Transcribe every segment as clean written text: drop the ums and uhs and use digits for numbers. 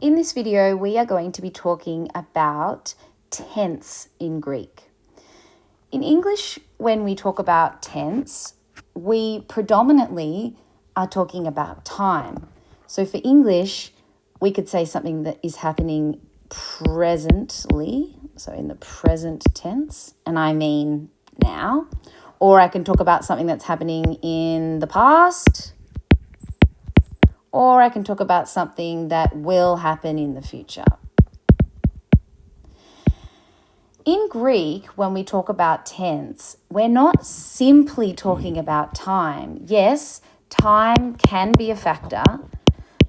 In this video, we are going to be talking about tense in Greek. In English, when we talk about tense, we predominantly are talking about time. So for English, we could say something that is happening presently, so in the present tense, and I mean now. Or I can talk about something that's happening in the past, or I can talk about something that will happen in the future. In Greek, when we talk about tense, we're not simply talking about time. Yes, time can be a factor,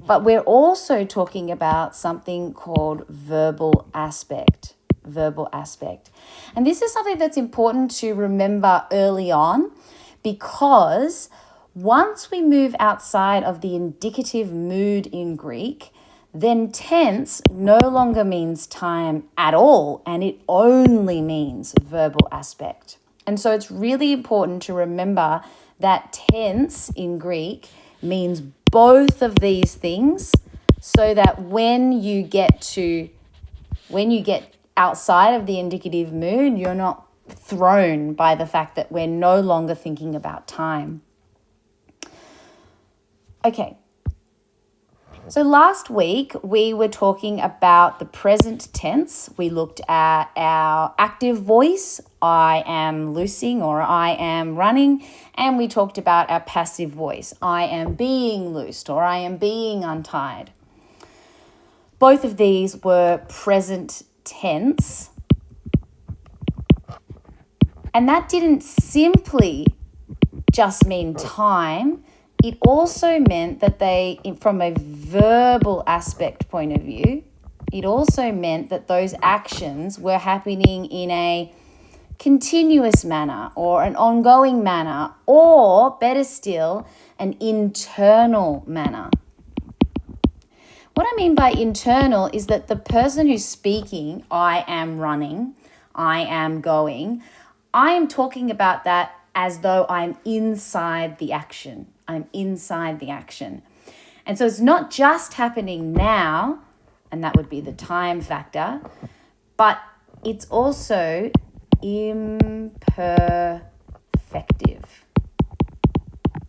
but we're also talking about something called verbal aspect. And this is something that's important to remember early on, because once we move outside of the indicative mood in Greek, then tense no longer means time at all, and it only means verbal aspect. And so it's really important to remember that tense in Greek means both of these things, so that when you get outside of the indicative mood, you're not thrown by the fact that we're no longer thinking about time. Okay, so last week we were talking about the present tense. We looked at our active voice, I am loosing or I am running, and we talked about our passive voice, I am being loosed or I am being untied. Both of these were present tense, and that didn't simply just mean time. It also meant that they, from a verbal aspect point of view, it also meant that those actions were happening in a continuous manner or an ongoing manner, or better still, an internal manner. What I mean by internal is that the person who's speaking, I am running, I am going, I am talking about that as though I'm inside the action. I'm inside the action. And so it's not just happening now, and that would be the time factor, but it's also imperfective.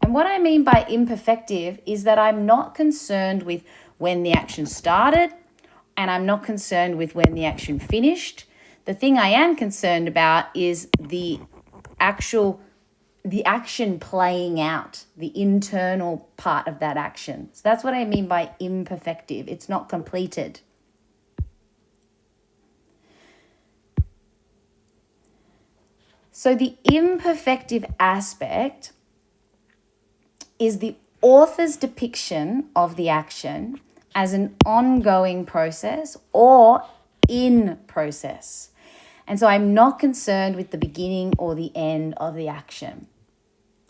And what I mean by imperfective is that I'm not concerned with when the action started, and I'm not concerned with when the action finished. The thing I am concerned about is the action playing out, the internal part of that action. So that's what I mean by imperfective. It's not completed. So the imperfective aspect is the author's depiction of the action as an ongoing process or in process. And so I'm not concerned with the beginning or the end of the action.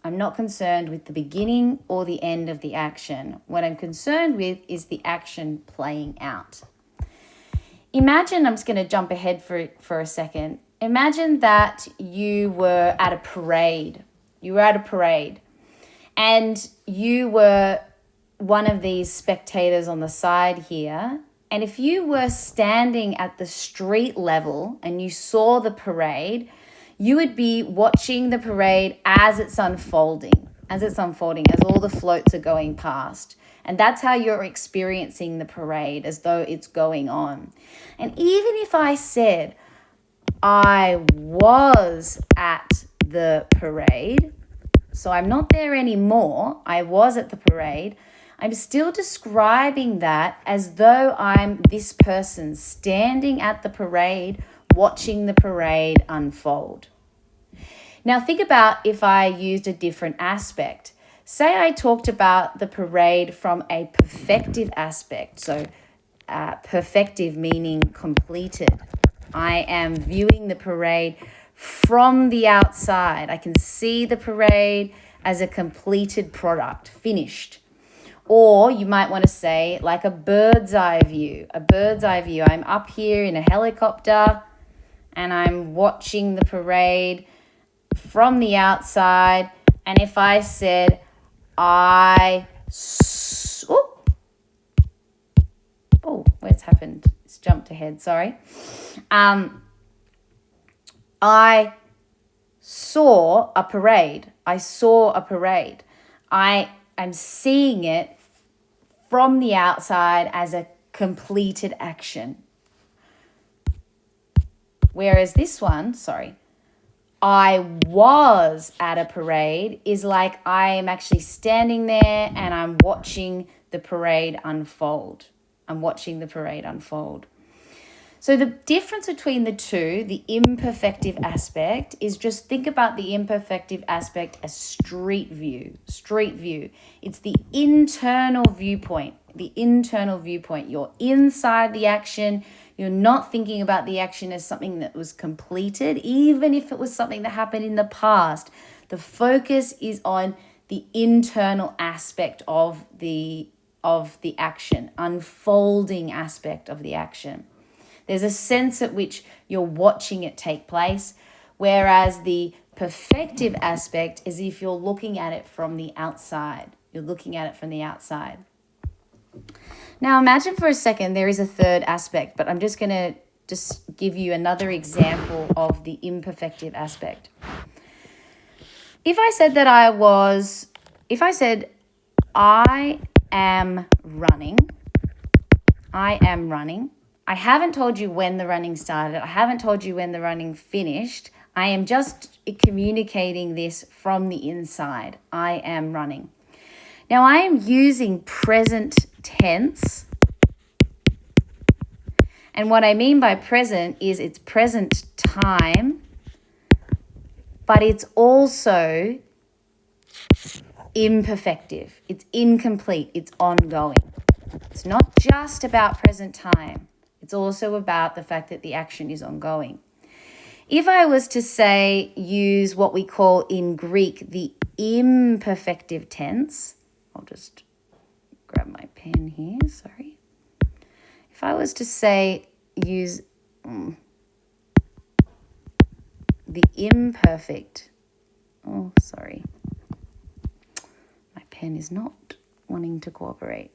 I'm not concerned with the beginning or the end of the action. What I'm concerned with is the action playing out. Imagine, I'm just going to jump ahead for a second. Imagine that you were at a parade. And you were one of these spectators on the side here. And if you were standing at the street level and you saw the parade, you would be watching the parade as it's unfolding, as all the floats are going past. And that's how you're experiencing the parade, as though it's going on. And even if I said I was at the parade, so I'm not there anymore, I was at the parade, I'm still describing that as though I'm this person standing at the parade, watching the parade unfold. Now think about if I used a different aspect. Say I talked about the parade from a perfective aspect. So perfective meaning completed. I am viewing the parade from the outside. I can see the parade as a completed product, finished. Or you might want to say like a bird's eye view. I'm up here in a helicopter and I'm watching the parade from the outside. And if I said What's happened? It's jumped ahead, sorry. I saw a parade. I am seeing it from the outside as a completed action. Whereas this one, I was at a parade is like I am actually standing there and I'm watching the parade unfold. So the difference between the two, the imperfective aspect, is just think about the imperfective aspect as street view. It's the internal viewpoint. You're inside the action. You're not thinking about the action as something that was completed, even if it was something that happened in the past. The focus is on the internal aspect of the action, unfolding aspect of the action. There's a sense at which you're watching it take place, whereas the perfective aspect is if you're looking at it from the outside. Now imagine for a second there is a third aspect, but I'm just going to give you another example of the imperfective aspect. If I said I am running, I haven't told you when the running started. I haven't told you when the running finished. I am just communicating this from the inside. I am running. Now I am using present tense. And what I mean by present is it's present time, but it's also imperfective. It's incomplete. It's ongoing. It's not just about present time. It's also about the fact that the action is ongoing. If I was to use what we call in Greek the imperfective tense, I'll just grab my pen here, sorry. If I was to use the imperfect, my pen is not wanting to cooperate.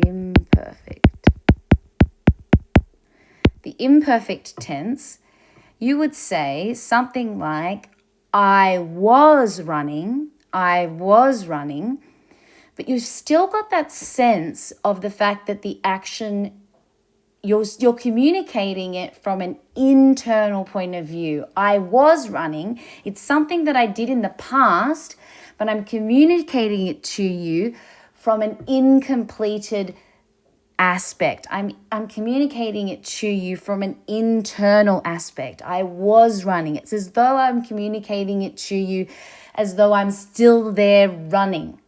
Imperfect. The imperfect tense, you would say something like, I was running, but you've still got that sense of the fact that the action, you're communicating it from an internal point of view. I was running. It's something that I did in the past, but I'm communicating it to you from an incompleted aspect. I'm communicating it to you from an internal aspect. I was running. It's as though I'm communicating it to you as though I'm still there running.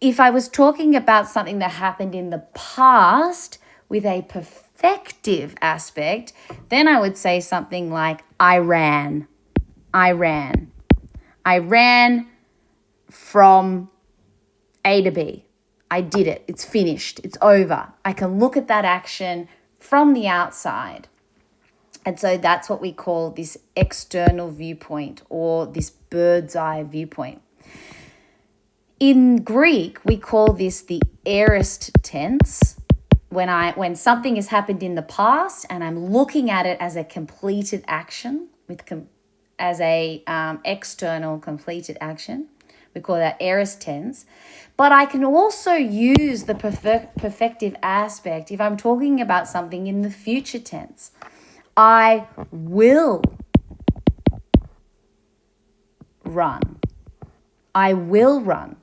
If I was talking about something that happened in the past with a perfective aspect, then I would say something like, I ran from A to B. I did it. It's finished. It's over. I can look at that action from the outside. And so that's what we call this external viewpoint or this bird's eye viewpoint. In Greek, we call this the aorist tense. When something has happened in the past and I'm looking at it as a completed action, as a external completed action, we call that aorist tense. But I can also use the perfective aspect if I'm talking about something in the future tense. I will run. I will run.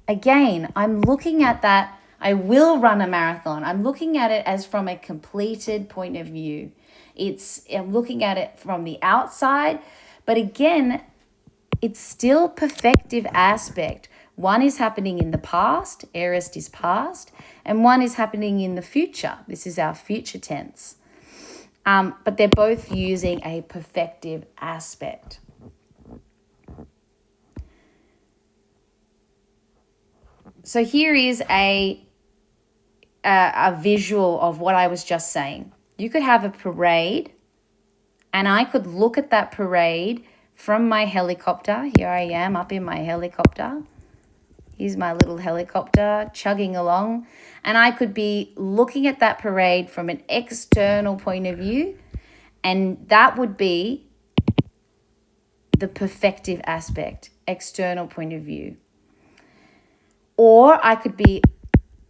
Again, I'm looking at that. I will run a marathon. I'm looking at it as from a completed point of view. I'm looking at it from the outside, but again, it's still perfective aspect. One is happening in the past, aorist is past, and one is happening in the future. This is our future tense. But they're both using a perfective aspect. So here is a visual of what I was just saying. You could have a parade, and I could look at that parade from my helicopter. Here I am up in my helicopter. Here's my little helicopter chugging along. And I could be looking at that parade from an external point of view, and that would be the perfective aspect, external point of view. Or I could be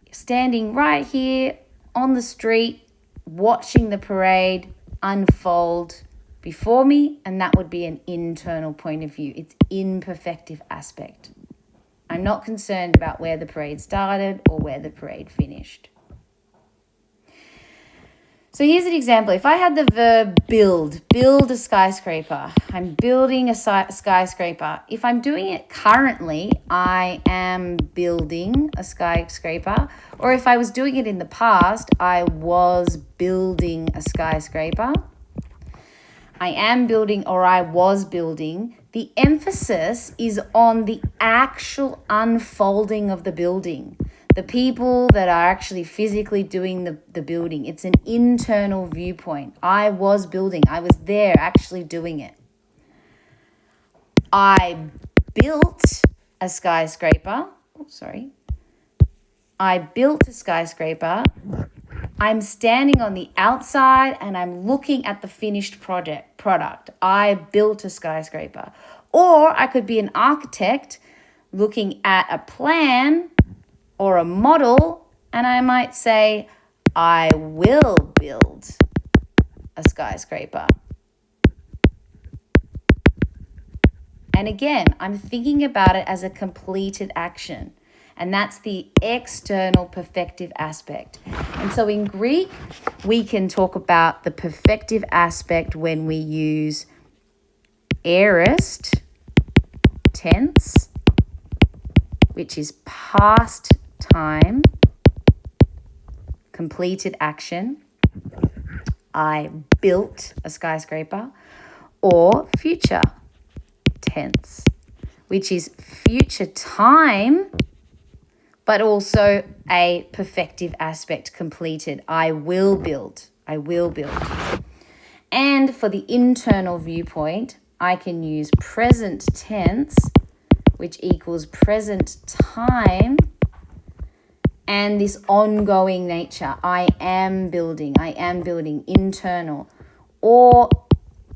standing right here on the street, watching the parade unfold before me, and that would be an internal point of view. It's imperfective aspect. I'm not concerned about where the parade started or where the parade finished. So here's an example. If I had the verb build a skyscraper. I'm building a skyscraper. If I'm doing it currently, I am building a skyscraper. Or if I was doing it in the past, I was building a skyscraper. I am building or I was building. The emphasis is on the actual unfolding of the building. The people that are actually physically doing the building. It's an internal viewpoint. I was building. I was there actually doing it. I built a skyscraper. I built a skyscraper. I'm standing on the outside and I'm looking at the finished product. I built a skyscraper. Or I could be an architect looking at a plan or a model, and I might say, I will build a skyscraper. And again, I'm thinking about it as a completed action. And that's the external perfective aspect. And so in Greek, we can talk about the perfective aspect when we use aorist tense, which is past time, completed action. I built a skyscraper. Or future tense, which is future time, but also a perfective aspect, completed. I will build. And for the internal viewpoint, I can use present tense, which equals present time, and this ongoing nature. I am building, internal. Or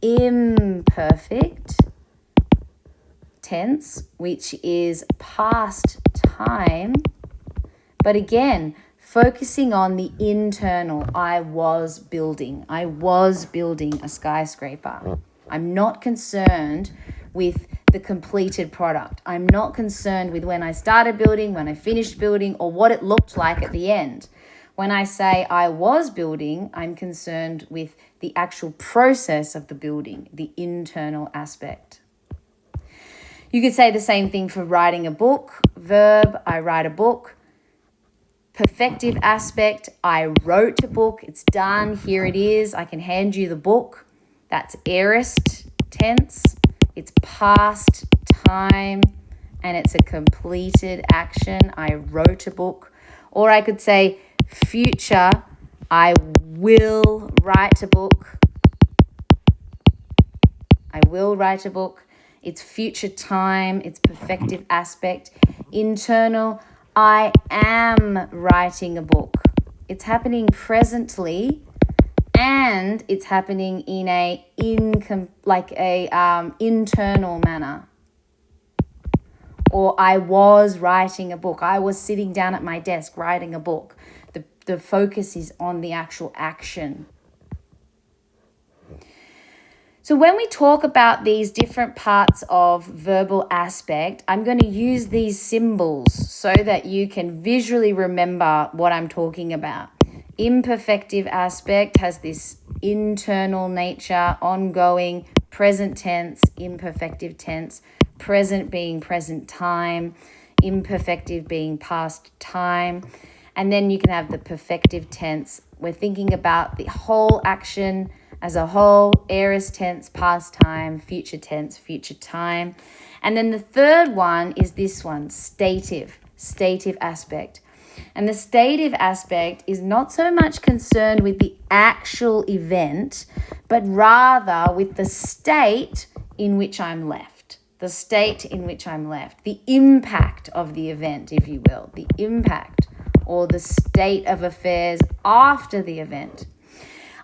imperfect tense, which is past time, but again, focusing on the internal. I was building a skyscraper. I'm not concerned with the completed product. I'm not concerned with when I started building, when I finished building, or what it looked like at the end. When I say I was building, I'm concerned with the actual process of the building, the internal aspect. You could say the same thing for writing a book. Verb, I write a book. Perfective aspect, I wrote a book. It's done. Here it is. I can hand you the book. That's aorist tense. It's past time and it's a completed action. I wrote a book. Or I could say future, I will write a book. It's future time. It's perfective aspect. Internal, I am writing a book. It's happening presently, and it's happening in a internal manner. Or I was writing a book. I was sitting down at my desk writing a book. The focus is on the actual action. So when we talk about these different parts of verbal aspect, I'm going to use these symbols so that you can visually remember what I'm talking about. Imperfective aspect has this internal nature, ongoing, present tense, imperfective tense, present being present time, imperfective being past time. And then you can have the perfective tense. We're thinking about the whole action as a whole, aorist tense, past time, future tense, future time. And then the third one is this one, stative aspect. And the stative aspect is not so much concerned with the actual event, but rather with the state in which I'm left. the state in which I'm left, the impact of the event, if you will, the impact or the state of affairs after the event.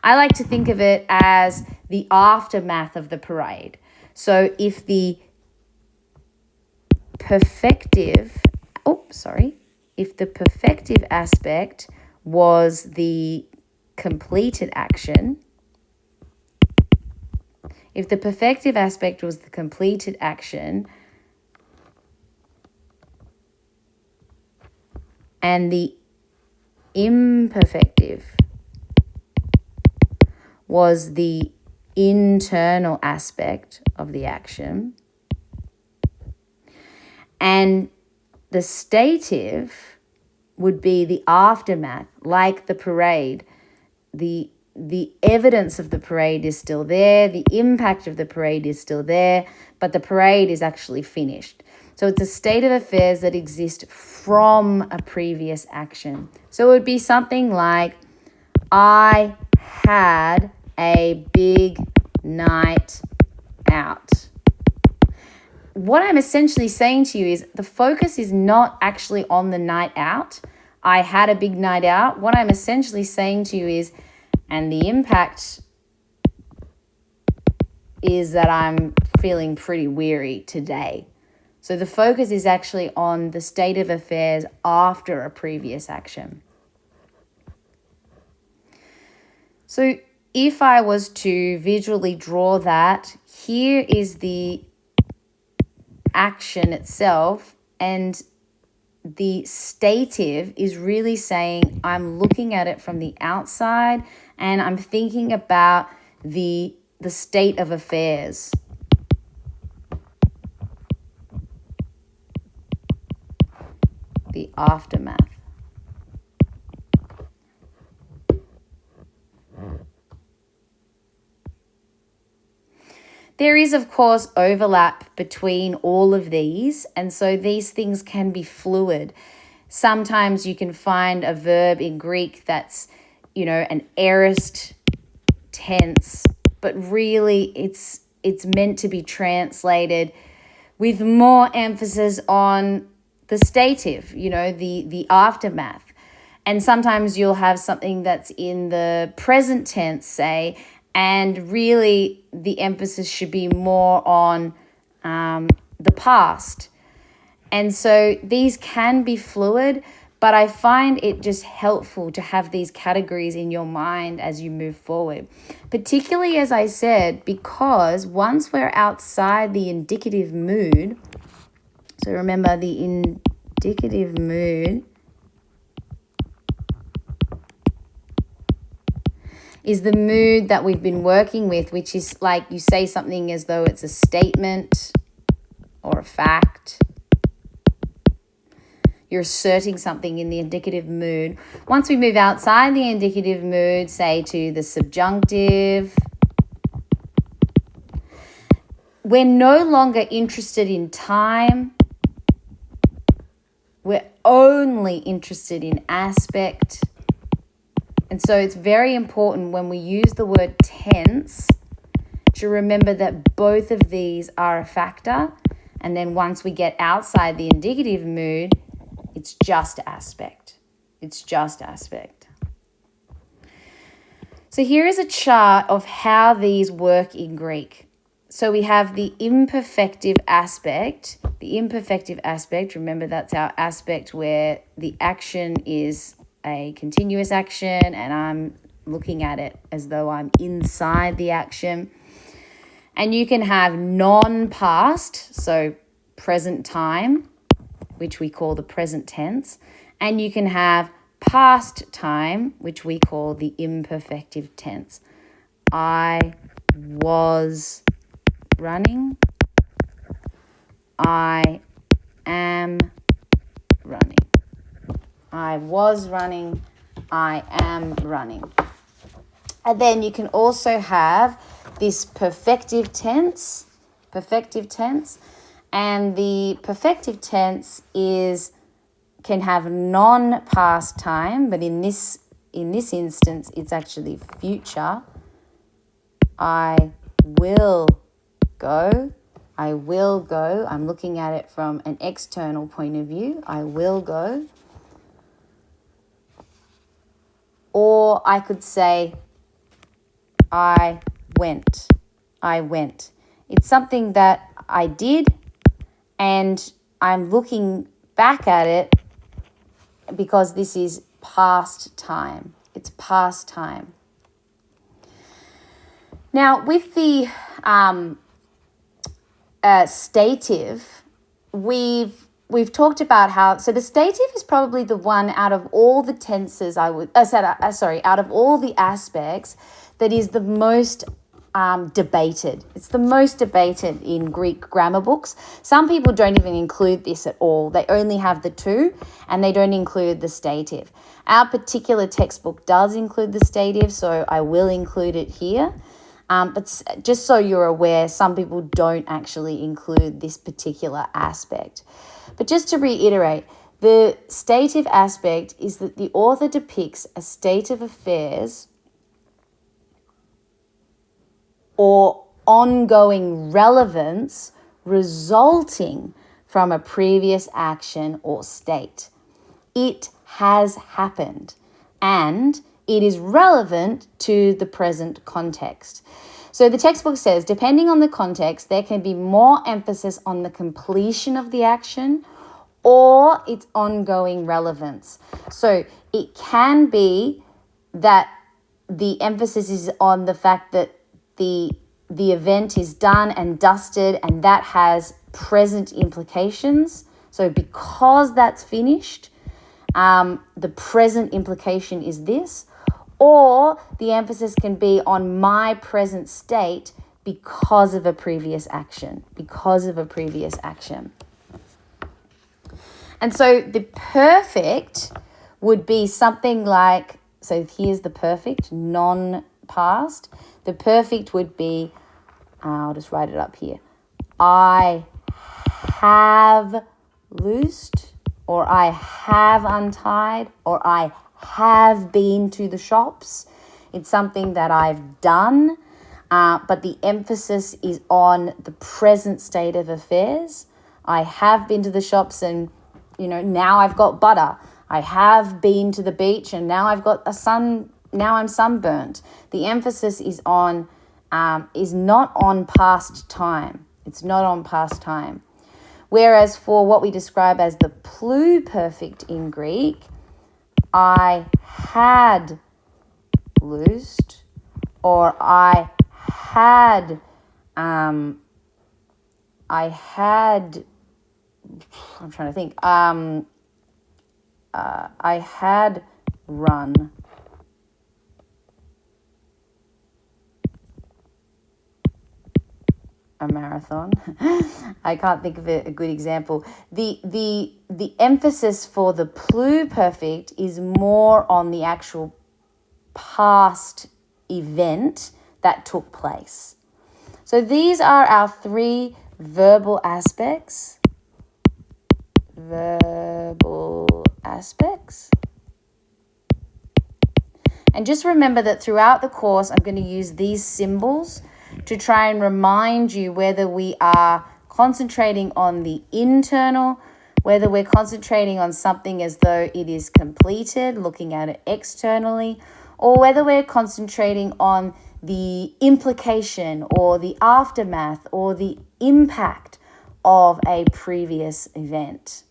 I like to think of it as the aftermath of the parade. So if the perfective aspect was the completed action, if the perfective aspect was the completed action and the imperfective was the internal aspect of the action, and the stative would be the aftermath, like the parade. The evidence of the parade is still there, the impact of the parade is still there, but the parade is actually finished. So it's a state of affairs that exists from a previous action. So it would be something like, I had a big night out. What I'm essentially saying to you is the focus is not actually on the night out. I had a big night out. What I'm essentially saying to you is, and the impact is that I'm feeling pretty weary today. So the focus is actually on the state of affairs after a previous action. So if I was to visually draw that, here is the action itself, and the stative is really saying I'm looking at it from the outside and I'm thinking about the state of affairs. The aftermath. There is, of course, overlap between all of these, and so these things can be fluid. Sometimes you can find a verb in Greek that's, an aorist tense, but really it's meant to be translated with more emphasis on the stative, the aftermath. And sometimes you'll have something that's in the present tense, say, and really the emphasis should be more on the past. And so these can be fluid, but I find it just helpful to have these categories in your mind as you move forward. Particularly, as I said, because once we're outside the indicative mood, so remember the indicative mood is the mood that we've been working with, which is like you say something as though it's a statement or a fact. You're asserting something in the indicative mood. Once we move outside the indicative mood, say to the subjunctive, we're no longer interested in time. We're only interested in aspect. And so it's very important when we use the word tense to remember that both of these are a factor. And then once we get outside the indicative mood, it's just aspect. It's just aspect. So here is a chart of how these work in Greek. So we have the imperfective aspect. The imperfective aspect, remember that's our aspect where the action is a continuous action and I'm looking at it as though I'm inside the action. And you can have non-past, so present time, which we call the present tense, and you can have past time, which we call the imperfective tense. I was running. I am running. I was running. I am running. And then you can also have this perfective tense, and the perfective tense can have non-past time, but in this instance, it's actually future. I will go. I will go. I'm looking at it from an external point of view. I will go. Or I could say, I went. I went. It's something that I did, and I'm looking back at it because this is past time. It's past time. Now, with the stative, we've talked about how, so the stative is probably the one out of all the tenses out of all the aspects that is the most debated. It's the most debated in Greek grammar books. Some people don't even include this at all. They only have the two and they don't include the stative. Our particular textbook does include the stative, so I will include it here. But just so you're aware, some people don't actually include this particular aspect. But just to reiterate, the stative aspect is that the author depicts a state of affairs or ongoing relevance resulting from a previous action or state. It has happened and it is relevant to the present context. So the textbook says, depending on the context, there can be more emphasis on the completion of the action or its ongoing relevance. So it can be that the emphasis is on the fact that the event is done and dusted and that has present implications. So because that's finished, the present implication is this. Or the emphasis can be on my present state because of a previous action. Because of a previous action. And so the perfect would be something like, so here's the perfect, non-past. The perfect would be, I'll just write it up here. I have loosed, or I have untied, or I have been to the shops. It's something that I've done, but the emphasis is on the present state of affairs. I have been to the shops and, now I've got butter. I have been to the beach and now I've got now I'm sunburnt. The emphasis is not on past time. It's not on past time. Whereas for what we describe as the pluperfect in Greek, I had loosed, or I had, I'm trying to think, I had run. A marathon. I can't think of a good example. The emphasis for the pluperfect is more on the actual past event that took place. So these are our three verbal aspects. And just remember that throughout the course, I'm going to use these symbols to try and remind you whether we are concentrating on the internal, whether we're concentrating on something as though it is completed, looking at it externally, or whether we're concentrating on the implication or the aftermath or the impact of a previous event.